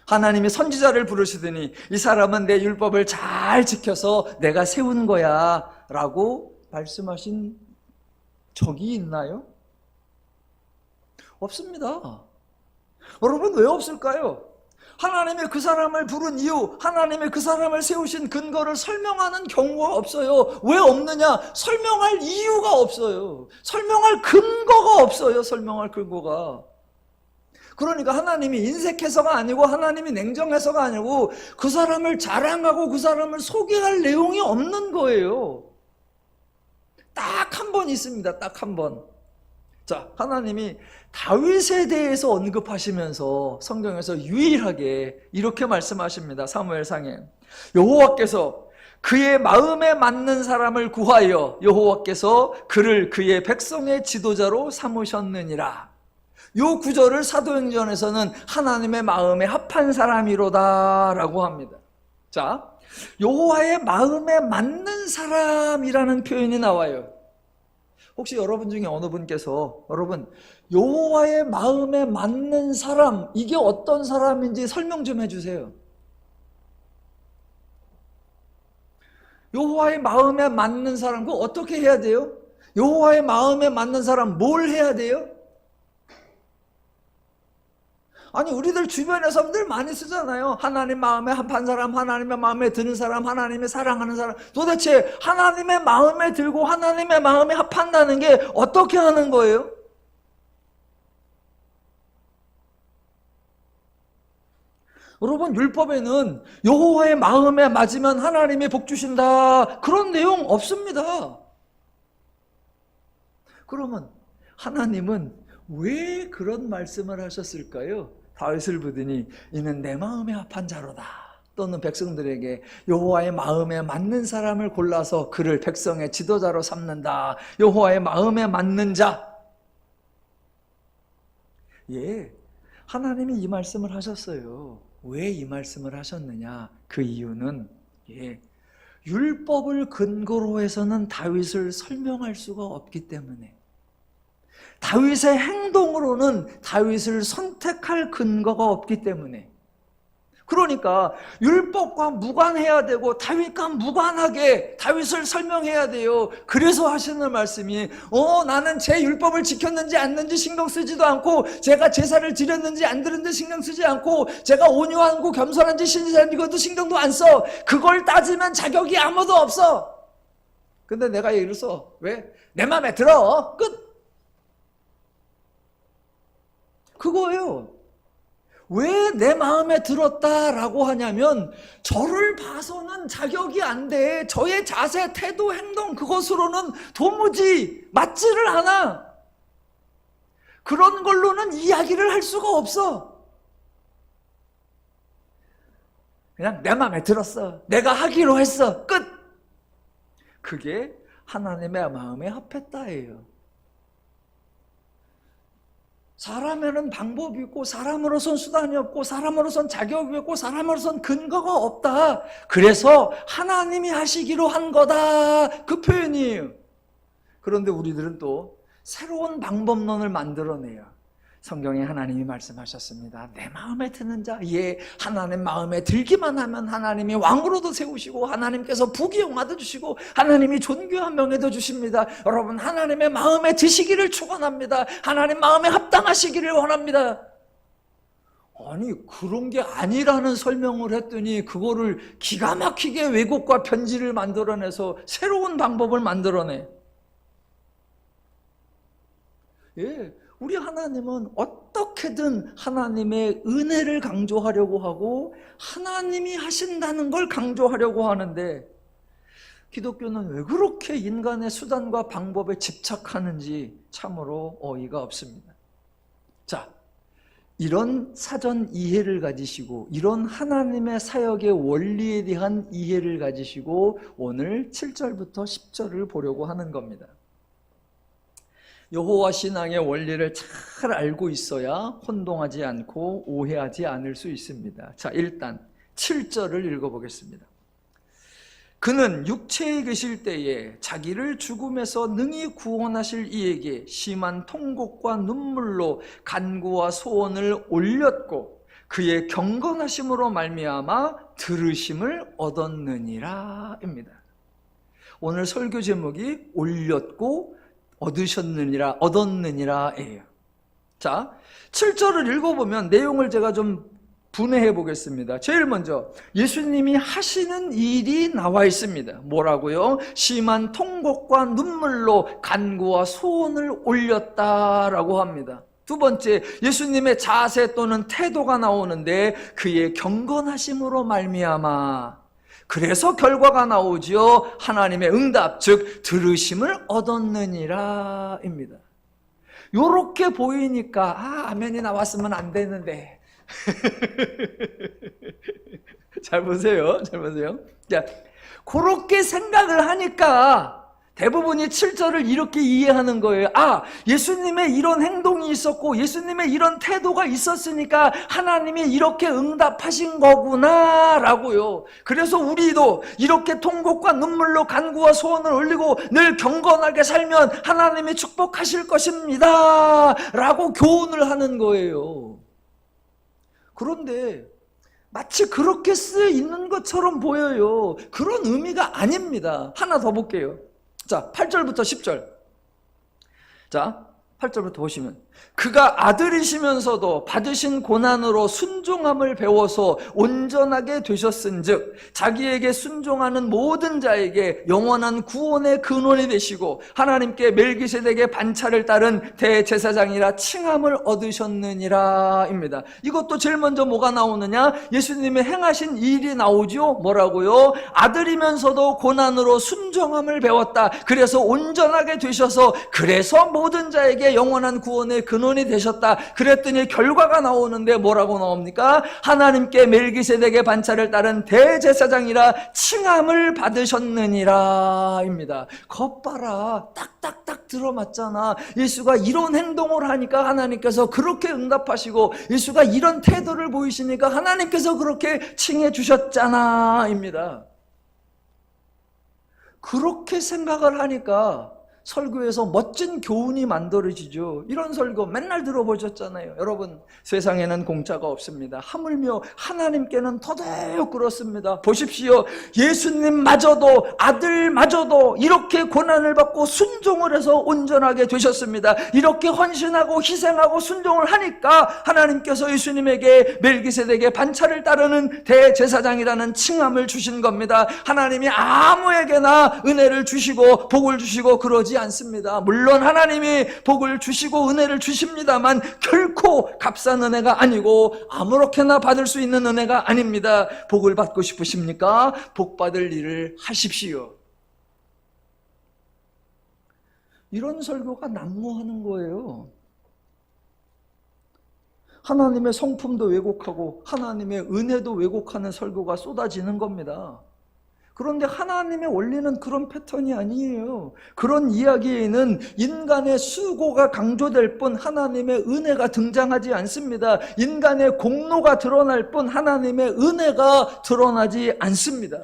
Speaker 1: 하나님이 선지자를 부르시더니 이 사람은 내 율법을 잘 지켜서 내가 세운 거야 라고 말씀하신 적이 있나요? 없습니다. 여러분, 왜 없을까요? 하나님이 그 사람을 부른 이유, 하나님이 그 사람을 세우신 근거를 설명하는 경우가 없어요. 왜 없느냐? 설명할 이유가 없어요. 설명할 근거가 없어요. 설명할 근거가. 그러니까 하나님이 인색해서가 아니고 하나님이 냉정해서가 아니고 그 사람을 자랑하고 그 사람을 소개할 내용이 없는 거예요. 딱 한 번 있습니다. 딱 한 번. 자, 하나님이 다윗에 대해서 언급하시면서 성경에서 유일하게 이렇게 말씀하십니다. 사무엘상에 여호와께서 그의 마음에 맞는 사람을 구하여 여호와께서 그를 그의 백성의 지도자로 삼으셨느니라. 요 구절을 사도행전에서는 하나님의 마음에 합한 사람이로다 라고 합니다. 자, 여호와의 마음에 맞는 사람이라는 표현이 나와요. 혹시 여러분 중에 어느 분께서 여러분 여호와의 마음에 맞는 사람, 이게 어떤 사람인지 설명 좀 해주세요. 여호와의 마음에 맞는 사람, 그거 어떻게 해야 돼요? 여호와의 마음에 맞는 사람 뭘 해야 돼요? 아니, 우리들 주변에서 늘 많이 쓰잖아요. 하나님 마음에 합한 사람, 하나님의 마음에 드는 사람, 하나님의 사랑하는 사람. 도대체 하나님의 마음에 들고 하나님의 마음에 합한다는 게 어떻게 하는 거예요? 여러분, 율법에는 여호와의 마음에 맞으면 하나님이 복 주신다, 그런 내용 없습니다. 그러면 하나님은 왜 그런 말씀을 하셨을까요? 다윗을 부르니 이는 내 마음에 합한 자로다, 또는 백성들에게 여호와의 마음에 맞는 사람을 골라서 그를 백성의 지도자로 삼는다. 여호와의 마음에 맞는 자. 예, 하나님이 이 말씀을 하셨어요. 왜 이 말씀을 하셨느냐? 그 이유는 율법을 근거로 해서는 다윗을 설명할 수가 없기 때문에, 다윗의 행동으로는 다윗을 선택할 근거가 없기 때문에, 그러니까 율법과 무관해야 되고 다윗과 무관하게 다윗을 설명해야 돼요. 그래서 하시는 말씀이 나는 제 율법을 지켰는지 안 했는지 신경 쓰지도 않고, 제가 제사를 드렸는지 안 드렸는지 신경 쓰지 않고, 제가 온유하고 겸손한지 신실한지 그것도 신경도 안 써. 그걸 따지면 자격이 아무도 없어. 근데 내가 얘기를 써. 왜? 내 맘에 들어. 끝. 그거예요. 왜 내 마음에 들었다라고 하냐면, 저를 봐서는 자격이 안 돼. 저의 자세, 태도, 행동 그것으로는 도무지 맞지를 않아. 그런 걸로는 이야기를 할 수가 없어. 그냥 내 마음에 들었어, 내가 하기로 했어, 끝. 그게 하나님의 마음에 합했다예요. 사람에는 방법이 있고 사람으로선 수단이 없고 사람으로선 자격이 없고 사람으로선 근거가 없다. 그래서 하나님이 하시기로 한 거다. 그 표현이에요. 그런데 우리들은 또 새로운 방법론을 만들어내요. 성경에 하나님이 말씀하셨습니다. 내 마음에 드는 자, 하나님 마음에 들기만 하면 하나님이 왕으로도 세우시고 하나님께서 부귀영화도 주시고 하나님이 존귀한 명예도 주십니다. 여러분, 하나님의 마음에 드시기를 축원합니다. 하나님 마음에 합당하시기를 원합니다. 아니, 그런 게 아니라는 설명을 했더니 그거를 기가 막히게 왜곡과 편지를 만들어내서 새로운 방법을 만들어내. 우리 하나님은 어떻게든 하나님의 은혜를 강조하려고 하고 하나님이 하신다는 걸 강조하려고 하는데, 기독교는 왜 그렇게 인간의 수단과 방법에 집착하는지 참으로 어이가 없습니다. 자, 이런 사전 이해를 가지시고 이런 하나님의 사역의 원리에 대한 이해를 가지시고 오늘 7절부터 10절을 보려고 하는 겁니다. 여호와 신앙의 원리를 잘 알고 있어야 혼동하지 않고 오해하지 않을 수 있습니다. 자, 일단 7절을 읽어보겠습니다. 그는 육체에 계실 때에 자기를 죽음에서 능히 구원하실 이에게 심한 통곡과 눈물로 간구와 소원을 올렸고 그의 경건하심으로 말미암아 들으심을 얻었느니라 입니다. 오늘 설교 제목이 올렸고 얻었느니라예요. 자, 7절을 읽어보면 내용을 제가 좀 분해해 보겠습니다. 제일 먼저 예수님이 하시는 일이 나와 있습니다. 뭐라고요? 심한 통곡과 눈물로 간구와 소원을 올렸다라고 합니다. 두 번째, 예수님의 자세 또는 태도가 나오는데 그의 경건하심으로 말미암아, 그래서 결과가 나오죠. 하나님의 응답, 즉 들으심을 얻었느니라 입니다. 요렇게 보이니까 아멘이 나왔으면 안 되는데 잘 보세요. 자, 그렇게 생각을 하니까 대부분이 7절을 이렇게 이해하는 거예요. 예수님의 이런 행동이 있었고 예수님의 이런 태도가 있었으니까 하나님이 이렇게 응답하신 거구나 라고요. 그래서 우리도 이렇게 통곡과 눈물로 간구와 소원을 올리고 늘 경건하게 살면 하나님이 축복하실 것입니다 라고 교훈을 하는 거예요. 그런데 마치 그렇게 쓰여 있는 것처럼 보여요. 그런 의미가 아닙니다. 하나 더 볼게요. 자, 8절부터 10절. 자, 8절부터 보시면 그가 아들이시면서도 받으신 고난으로 순종함을 배워서 온전하게 되셨은즉 자기에게 순종하는 모든 자에게 영원한 구원의 근원이 되시고 하나님께 멜기세덱의 반차를 따른 대제사장이라 칭함을 얻으셨느니라 입니다. 이것도 제일 먼저 뭐가 나오느냐? 예수님의 행하신 일이 나오죠. 뭐라고요? 아들이면서도 고난으로 순종함을 배웠다. 그래서 온전하게 되셔서 그래서 모든 자에게 영원한 구원의 근원이 되셨다. 그랬더니 결과가 나오는데 뭐라고 나옵니까? 하나님께 멜기세덱의 반차를 따른 대제사장이라 칭함을 받으셨느니라 입니다. 겉봐라, 딱딱딱 들어맞잖아. 예수가 이런 행동을 하니까 하나님께서 그렇게 응답하시고 예수가 이런 태도를 보이시니까 하나님께서 그렇게 칭해 주셨잖아 입니다. 그렇게 생각을 하니까 설교에서 멋진 교훈이 만들어지죠. 이런 설교 맨날 들어보셨잖아요. 여러분, 세상에는 공짜가 없습니다. 하물며 하나님께는 더더욱 그렇습니다. 보십시오. 예수님마저도, 아들마저도 이렇게 고난을 받고 순종을 해서 온전하게 되셨습니다. 이렇게 헌신하고 희생하고 순종을 하니까 하나님께서 예수님에게 멜기세덱의 반차를 따르는 대제사장이라는 칭함을 주신 겁니다. 하나님이 아무에게나 은혜를 주시고 복을 주시고 그러지 않습니다. 물론 하나님이 복을 주시고 은혜를 주십니다만 결코 값싼 은혜가 아니고 아무렇게나 받을 수 있는 은혜가 아닙니다. 복을 받고 싶으십니까? 복 받을 일을 하십시오. 이런 설교가 난무하는 거예요. 하나님의 성품도 왜곡하고 하나님의 은혜도 왜곡하는 설교가 쏟아지는 겁니다. 그런데 하나님의 원리는 그런 패턴이 아니에요. 그런 이야기에는 인간의 수고가 강조될 뿐 하나님의 은혜가 등장하지 않습니다. 인간의 공로가 드러날 뿐 하나님의 은혜가 드러나지 않습니다.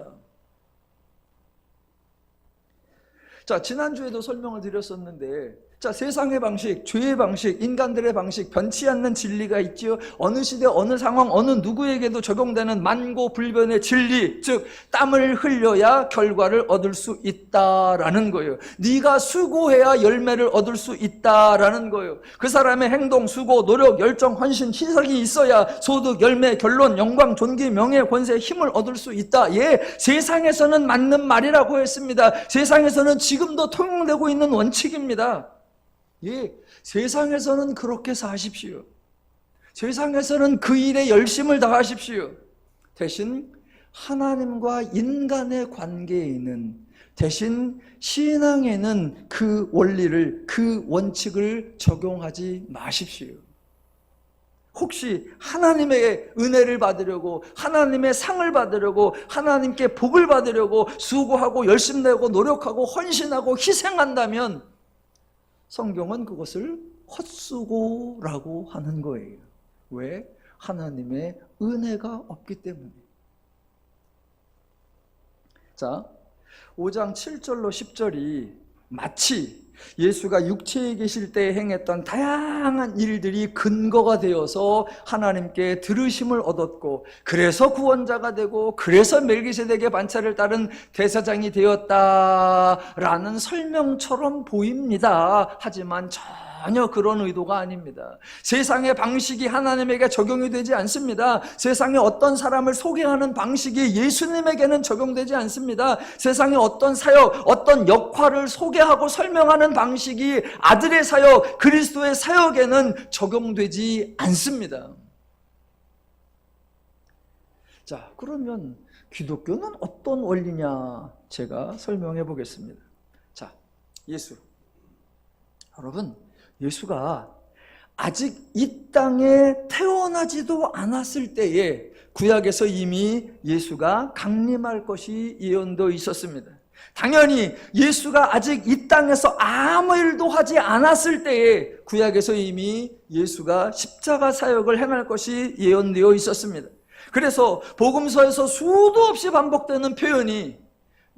Speaker 1: 자, 지난주에도 설명을 드렸었는데, 자, 세상의 방식, 죄의 방식, 인간들의 방식, 변치 않는 진리가 있지요. 어느 시대, 어느 상황, 어느 누구에게도 적용되는 만고불변의 진리, 즉 땀을 흘려야 결과를 얻을 수 있다라는 거예요. 네가 수고해야 열매를 얻을 수 있다라는 거예요. 그 사람의 행동, 수고, 노력, 열정, 헌신, 희석이 있어야 소득, 열매, 결론, 영광, 존귀, 명예, 권세, 힘을 얻을 수 있다. 예, 세상에서는 맞는 말이라고 했습니다. 세상에서는 지금도 통용되고 있는 원칙입니다. 예, 세상에서는 그렇게 사십시오. 세상에서는 그 일에 열심을 다하십시오. 대신 하나님과 인간의 관계에는, 대신 신앙에는 그 원리를, 그 원칙을 적용하지 마십시오. 혹시 하나님의 은혜를 받으려고, 하나님의 상을 받으려고, 하나님께 복을 받으려고 수고하고 열심 내고 노력하고 헌신하고 희생한다면 성경은 그것을 헛수고라고 하는 거예요. 왜? 하나님의 은혜가 없기 때문에. 자, 5장 7절로 10절이 마치 예수가 육체에 계실 때 행했던 다양한 일들이 근거가 되어서 하나님께 들으심을 얻었고, 그래서 구원자가 되고, 그래서 멜기세덱의 반차를 따른 대사장이 되었다라는 설명처럼 보입니다. 하지만 전혀 그런 의도가 아닙니다. 세상의 방식이 하나님에게 적용이 되지 않습니다. 세상의 어떤 사람을 소개하는 방식이 예수님에게는 적용되지 않습니다. 세상의 어떤 사역, 어떤 역할을 소개하고 설명하는 방식이 아들의 사역, 그리스도의 사역에는 적용되지 않습니다. 자, 그러면 기독교는 어떤 원리냐? 제가 설명해 보겠습니다. 자, 예수. 여러분, 예수가 아직 이 땅에 태어나지도 않았을 때에 구약에서 이미 예수가 강림할 것이 예언되어 있었습니다. 당연히 예수가 아직 이 땅에서 아무 일도 하지 않았을 때에 구약에서 이미 예수가 십자가 사역을 행할 것이 예언되어 있었습니다. 그래서 복음서에서 수도 없이 반복되는 표현이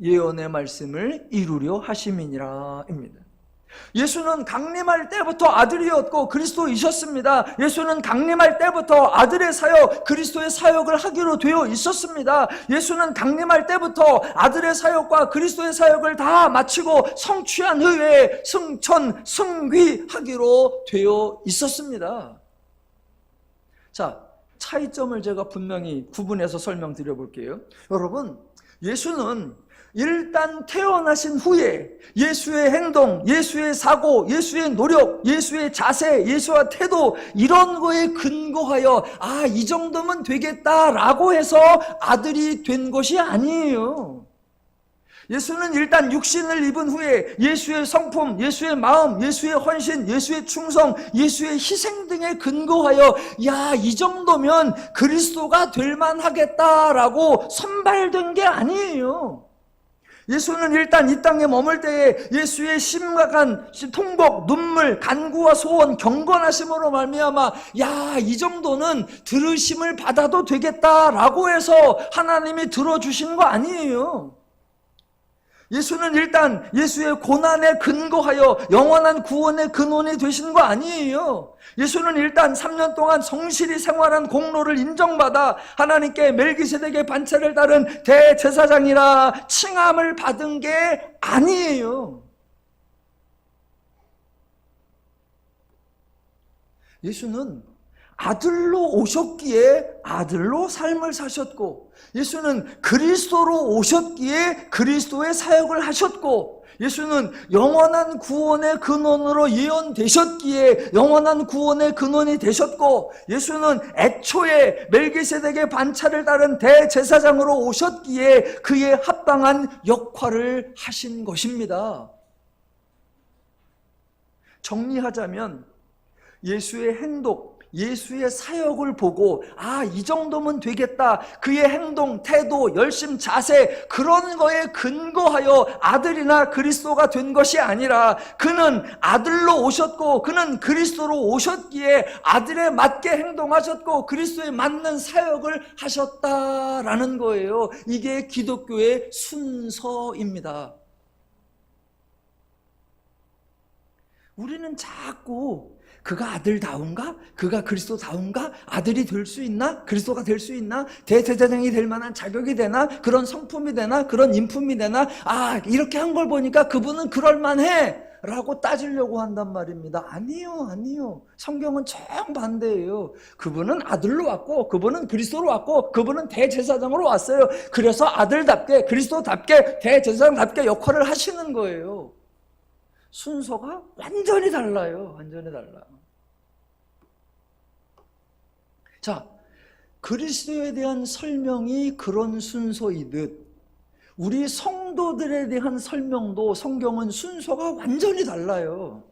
Speaker 1: 예언의 말씀을 이루려 하심이니라입니다. 예수는 강림할 때부터 아들이었고 그리스도이셨습니다. 예수는 강림할 때부터 아들의 사역, 그리스도의 사역을 하기로 되어 있었습니다. 예수는 강림할 때부터 아들의 사역과 그리스도의 사역을 다 마치고 성취한 후에 승천, 승귀하기로 되어 있었습니다. 자, 차이점을 제가 분명히 구분해서 설명드려 볼게요. 여러분, 예수는 일단 태어나신 후에 예수의 행동, 예수의 사고, 예수의 노력, 예수의 자세, 예수와 태도, 이런 거에 근거하여 이 정도면 되겠다라고 해서 아들이 된 것이 아니에요. 예수는 일단 육신을 입은 후에 예수의 성품, 예수의 마음, 예수의 헌신, 예수의 충성, 예수의 희생 등에 근거하여 이 정도면 그리스도가 될 만하겠다라고 선발된 게 아니에요. 예수는 일단 이 땅에 머물 때에 예수의 심각한 통곡, 눈물, 간구와 소원, 경건하심으로 말미암아 이 정도는 들으심을 받아도 되겠다라고 해서 하나님이 들어주신 거 아니에요. 예수는 일단 예수의 고난에 근거하여 영원한 구원의 근원이 되신 거 아니에요. 예수는 일단 3년 동안 성실히 생활한 공로를 인정받아 하나님께 멜기세덱의 반차를 따른 대제사장이라 칭함을 받은 게 아니에요. 예수는 아들로 오셨기에 아들로 삶을 사셨고, 예수는 그리스도로 오셨기에 그리스도의 사역을 하셨고, 예수는 영원한 구원의 근원으로 예언되셨기에 영원한 구원의 근원이 되셨고, 예수는 애초에 멜기세덱의 반차를 따른 대제사장으로 오셨기에 그에 합당한 역할을 하신 것입니다. 정리하자면 예수의 행동, 예수의 사역을 보고 이 정도면 되겠다. 그의 행동, 태도, 열심, 자세 그런 거에 근거하여 아들이나 그리스도가 된 것이 아니라 그는 아들로 오셨고 그는 그리스도로 오셨기에 아들에 맞게 행동하셨고 그리스도에 맞는 사역을 하셨다라는 거예요. 이게 기독교의 순서입니다. 우리는 자꾸 그가 아들다운가? 그가 그리스도다운가? 아들이 될 수 있나? 그리스도가 될 수 있나? 대제사장이 될 만한 자격이 되나? 그런 성품이 되나? 그런 인품이 되나? 이렇게 한 걸 보니까 그분은 그럴만해! 라고 따지려고 한단 말입니다. 아니요. 성경은 정반대예요. 그분은 아들로 왔고, 그분은 그리스도로 왔고, 그분은 대제사장으로 왔어요. 그래서 아들답게, 그리스도답게, 대제사장답게 역할을 하시는 거예요. 순서가 완전히 달라요. 완전히 달라. 자, 그리스도에 대한 설명이 그런 순서이듯 우리 성도들에 대한 설명도 성경은 순서가 완전히 달라요.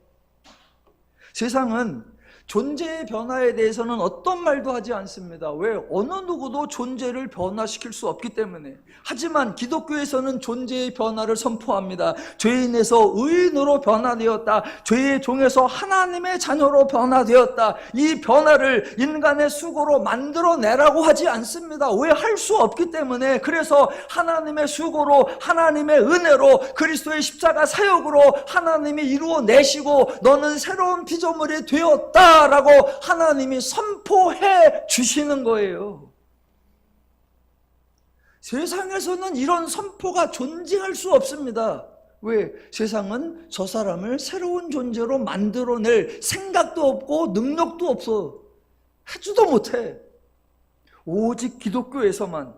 Speaker 1: 세상은 존재의 변화에 대해서는 어떤 말도 하지 않습니다. 왜? 어느 누구도 존재를 변화시킬 수 없기 때문에. 하지만 기독교에서는 존재의 변화를 선포합니다. 죄인에서 의인으로 변화되었다. 죄의 종에서 하나님의 자녀로 변화되었다. 이 변화를 인간의 수고로 만들어내라고 하지 않습니다. 왜? 할 수 없기 때문에. 그래서 하나님의 수고로, 하나님의 은혜로, 그리스도의 십자가 사역으로 하나님이 이루어내시고 너는 새로운 피조물이 되었다 라고 하나님이 선포해 주시는 거예요. 세상에서는 이런 선포가 존재할 수 없습니다. 왜? 세상은 저 사람을 새로운 존재로 만들어낼 생각도 없고 능력도 없어. 하지도 못해. 오직 기독교에서만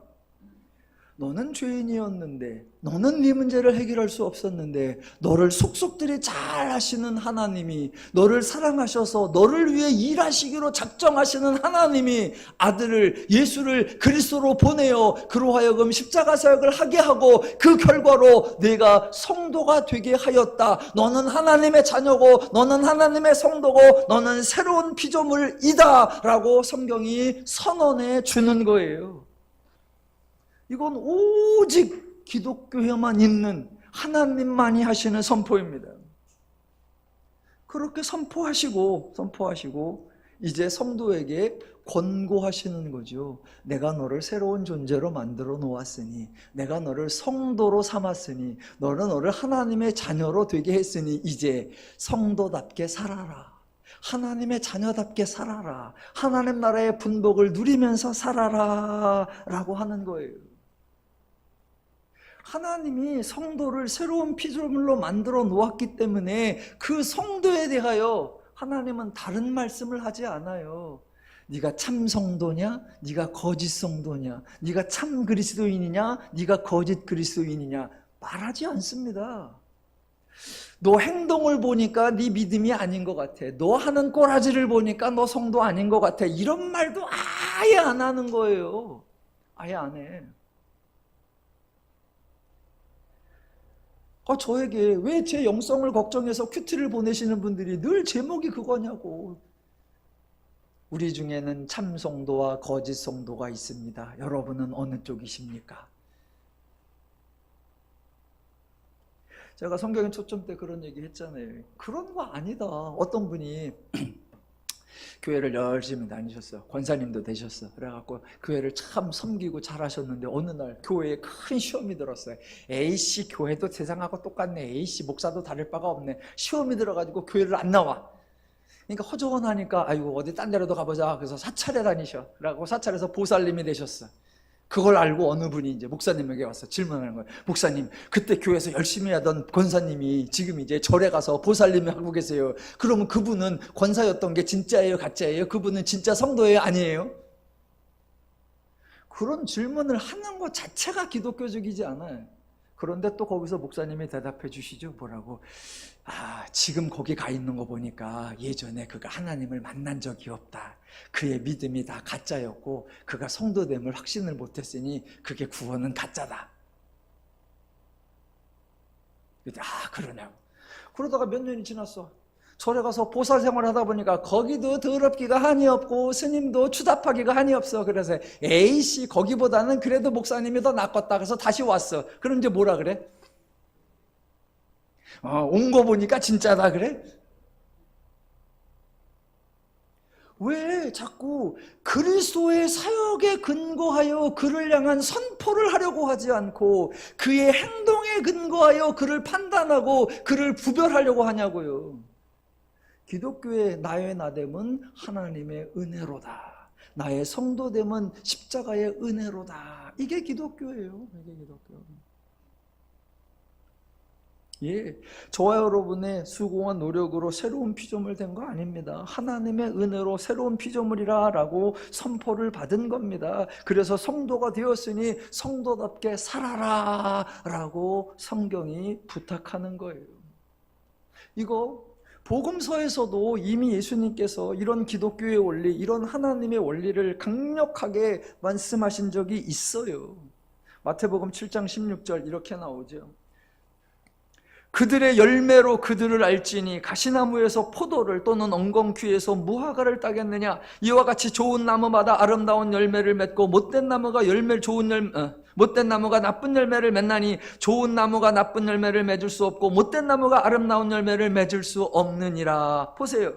Speaker 1: 너는 죄인이었는데, 너는 네 문제를 해결할 수 없었는데 너를 속속들이 잘 하시는 하나님이, 너를 사랑하셔서 너를 위해 일하시기로 작정하시는 하나님이 아들을, 예수를 그리스도로 보내어 그로 하여금 십자가 사역을 하게 하고 그 결과로 내가 성도가 되게 하였다. 너는 하나님의 자녀고 너는 하나님의 성도고 너는 새로운 피조물이다 라고 성경이 선언해 주는 거예요. 이건 오직 기독교에만 있는 하나님만이 하시는 선포입니다. 그렇게 선포하시고 이제 성도에게 권고하시는 거죠. 내가 너를 새로운 존재로 만들어 놓았으니, 내가 너를 성도로 삼았으니, 너를 하나님의 자녀로 되게 했으니 이제 성도답게 살아라. 하나님의 자녀답게 살아라. 하나님 나라의 분복을 누리면서 살아라 라고 하는 거예요. 하나님이 성도를 새로운 피조물로 만들어 놓았기 때문에 그 성도에 대하여 하나님은 다른 말씀을 하지 않아요. 네가 참 성도냐? 네가 거짓 성도냐? 네가 참 그리스도인이냐? 네가 거짓 그리스도인이냐? 말하지 않습니다. 너 행동을 보니까 네 믿음이 아닌 것 같아. 너 하는 꼬라지를 보니까 너 성도 아닌 것 같아. 이런 말도 아예 안 하는 거예요. 아예 안 해. 저에게 왜 제 영성을 걱정해서 큐티를 보내시는 분들이 늘 제목이 그거냐고. 우리 중에는 참 성도와 거짓 성도가 있습니다. 여러분은 어느 쪽이십니까? 제가 성경의 초점 때 그런 얘기 했잖아요. 그런 거 아니다. 어떤 분이 교회를 열심히 다니셨어요. 권사님도 되셨어. 그래갖고 교회를 참 섬기고 잘하셨는데 어느 날 교회에 큰 시험이 들었어요. A씨 교회도 세상하고 똑같네. A씨 목사도 다를 바가 없네. 시험이 들어가지고 교회를 안 나와. 그러니까 허전하니까 아이고 어디 딴 데라도 가보자. 그래서 사찰에 다니셔. 라고 사찰에서 보살님이 되셨어. 그걸 알고 어느 분이 이제 목사님에게 와서 질문하는 거예요. 목사님, 그때 교회에서 열심히 하던 권사님이 지금 이제 절에 가서 보살님이 하고 계세요. 그러면 그분은 권사였던 게 진짜예요, 가짜예요? 그분은 진짜 성도예요, 아니에요? 그런 질문을 하는 것 자체가 기독교적이지 않아요. 그런데 또 거기서 목사님이 대답해 주시죠. 뭐라고? 지금 거기 가 있는 거 보니까 예전에 그가 하나님을 만난 적이 없다. 그의 믿음이 다 가짜였고 그가 성도됨을 확신을 못했으니 그게 구원은 가짜다. 그러냐고. 그러다가 몇 년이 지났어. 절에 가서 보살 생활 하다 보니까 거기도 더럽기가 한이 없고 스님도 추잡하기가 한이 없어. 그래서 에이씨 거기보다는 그래도 목사님이 더 낫겠다. 그래서 다시 왔어. 그럼 이제 뭐라 그래? 온 거 보니까 진짜다 그래? 왜 자꾸 그리스도의 사역에 근거하여 그를 향한 선포를 하려고 하지 않고 그의 행동에 근거하여 그를 판단하고 그를 구별하려고 하냐고요. 기독교의 나의 나됨은 하나님의 은혜로다. 나의 성도됨은 십자가의 은혜로다. 이게 기독교예요. 이게 기독교. 예, 저와 여러분의 수고와 노력으로 새로운 피조물 된 거 아닙니다. 하나님의 은혜로 새로운 피조물이라 라고 선포를 받은 겁니다. 그래서 성도가 되었으니 성도답게 살아라 라고 성경이 부탁하는 거예요. 이거 복음서에서도 이미 예수님께서 이런 기독교의 원리, 이런 하나님의 원리를 강력하게 말씀하신 적이 있어요. 마태복음 7장 16절 이렇게 나오죠. 그들의 열매로 그들을 알지니 가시나무에서 포도를 또는 엉겅퀴에서 무화과를 따겠느냐. 이와 같이 좋은 나무마다 아름다운 열매를 맺고 못된 나무가 못된 나무가 나쁜 열매를 맺나니 좋은 나무가 나쁜 열매를 맺을 수 없고 못된 나무가 아름다운 열매를 맺을 수 없느니라. 보세요.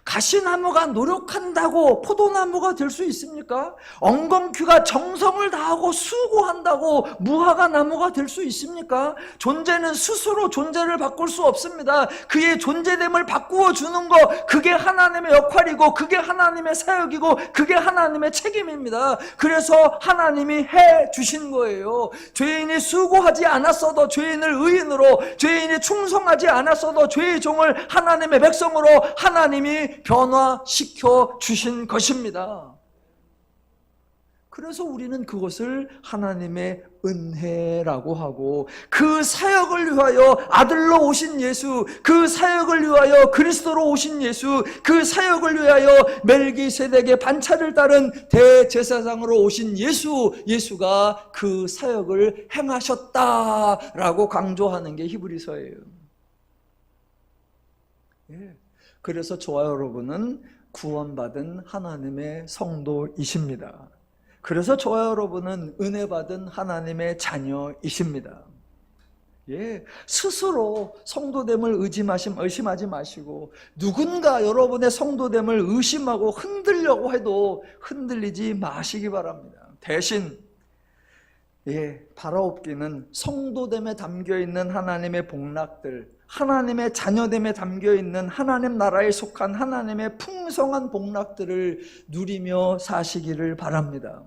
Speaker 1: 가시나무가 노력한다고 포도나무가 될 수 있습니까? 엉겅퀴가 정성을 다하고 수고한다고 무화과 나무가 될 수 있습니까? 존재는 스스로 존재를 바꿀 수 없습니다. 그의 존재됨을 바꾸어 주는 거, 그게 하나님의 역할이고 그게 하나님의 사역이고 그게 하나님의 책임입니다. 그래서 하나님이 해 주신 거예요. 죄인이 수고하지 않았어도 죄인을 의인으로, 죄인이 충성하지 않았어도 죄의 종을 하나님의 백성으로 하나님이 변화시켜 주신 것입니다. 그래서 우리는 그것을 하나님의 은혜라고 하고, 그 사역을 위하여 아들로 오신 예수, 그 사역을 위하여 그리스도로 오신 예수, 그 사역을 위하여 멜기세덱의 반차를 따른 대제사장으로 오신 예수가 그 사역을 행하셨다라고 강조하는 게 히브리서예요. 예. 그래서 저와 여러분은 구원받은 하나님의 성도이십니다. 그래서 저와 여러분은 은혜받은 하나님의 자녀이십니다. 예, 스스로 성도됨을 의심하지 마시고, 누군가 여러분의 성도됨을 의심하고 흔들려고 해도 흔들리지 마시기 바랍니다. 대신 바라옵기는 성도됨에 담겨있는 하나님의 복락들, 하나님의 자녀됨에 담겨있는 하나님 나라에 속한 하나님의 풍성한 복락들을 누리며 사시기를 바랍니다.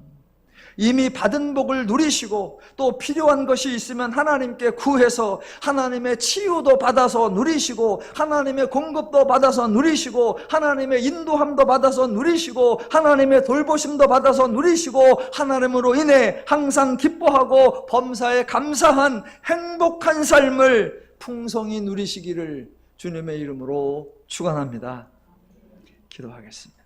Speaker 1: 이미 받은 복을 누리시고 또 필요한 것이 있으면 하나님께 구해서 하나님의 치유도 받아서 누리시고, 하나님의 공급도 받아서 누리시고, 하나님의 인도함도 받아서 누리시고, 하나님의 돌보심도 받아서 누리시고, 하나님으로 인해 항상 기뻐하고 범사에 감사한 행복한 삶을 풍성히 누리시기를 주님의 이름으로 축원합니다. 기도하겠습니다.